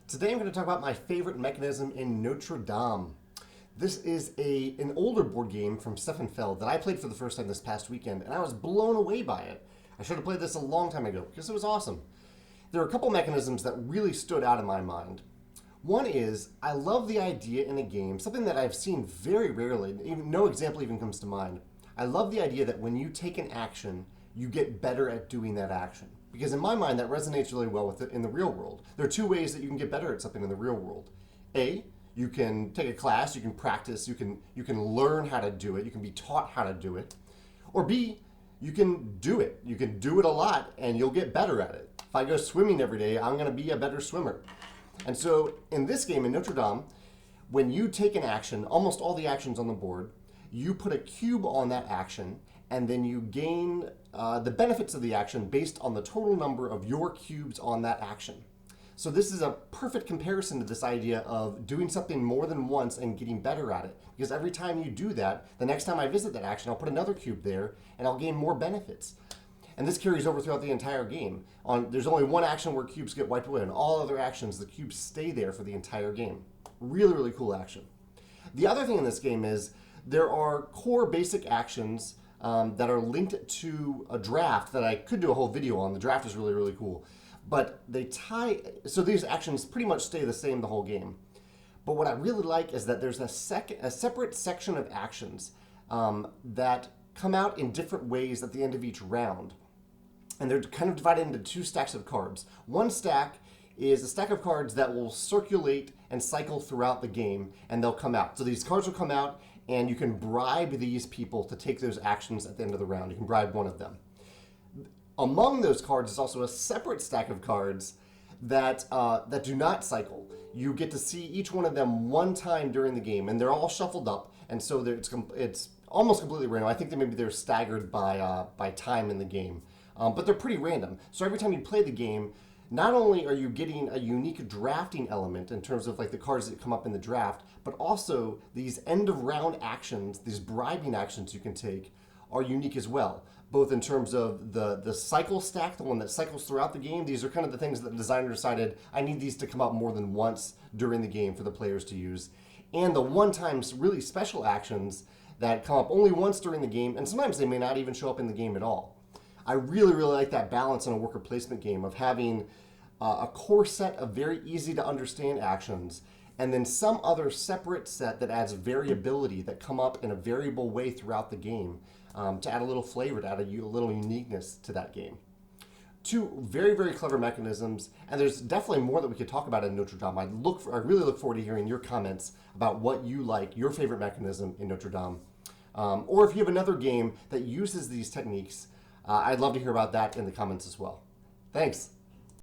Today I'm going to talk about my favorite mechanism in Notre Dame. This is an older board game from Stefan Feld that I played for the first time this past weekend, and I was blown away by it. I should have played this a long time ago because it was awesome. There are a couple mechanisms that really stood out in my mind. One is, I love the idea in a game, something that I've seen very rarely, even no example even comes to mind. I love the idea that when you take an action, you get better at doing that action. Because in my mind, that resonates really well with it in the real world. There are two ways that you can get better at something in the real world. A, you can take a class, you can practice, you can learn how to do it, you can be taught how to do it. Or B, you can do it. You can do it a lot and you'll get better at it. If I go swimming every day, I'm going to be a better swimmer. And so in this game, in Notre Dame, when you take an action, almost all the actions on the board, you put a cube on that action, and then you gain the benefits of the action based on the total number of your cubes on that action. So this is a perfect comparison to this idea of doing something more than once and getting better at it. Because every time you do that, the next time I visit that action, I'll put another cube there, and I'll gain more benefits. And this carries over throughout the entire game. There's only one action where cubes get wiped away. On all other actions, the cubes stay there for the entire game. Really, really cool action. The other thing in this game is there are core basic actions that are linked to a draft that I could do a whole video on. The draft is really, really cool. But they tie, so these actions pretty much stay the same the whole game. But what I really like is that there's a separate section of actions that come out in different ways at the end of each round. And they're kind of divided into two stacks of cards. One stack is a stack of cards that will circulate and cycle throughout the game, and they'll come out. So these cards will come out, and you can bribe these people to take those actions at the end of the round. You can bribe one of them. Among those cards is also a separate stack of cards that do not cycle. You get to see each one of them one time during the game, and they're all shuffled up, and so it's almost completely random. I think maybe they're staggered by time in the game. But they're pretty random. So every time you play the game, not only are you getting a unique drafting element in terms of like the cards that come up in the draft, but also these end of round actions, these bribing actions you can take are unique as well. Both in terms of the cycle stack, the one that cycles throughout the game. These are kind of the things that the designer decided, I need these to come up more than once during the game for the players to use. And the one-time really special actions that come up only once during the game, and sometimes they may not even show up in the game at all. I really, really like that balance in a worker placement game of having a core set of very easy to understand actions and then some other separate set that adds variability that come up in a variable way throughout the game to add a little flavor, to add a little uniqueness to that game. Two very, very clever mechanisms, and there's definitely more that we could talk about in Notre Dame. I really look forward to hearing your comments about what you like, your favorite mechanism in Notre Dame. Or if you have another game that uses these techniques, I'd love to hear about that in the comments as well. Thanks.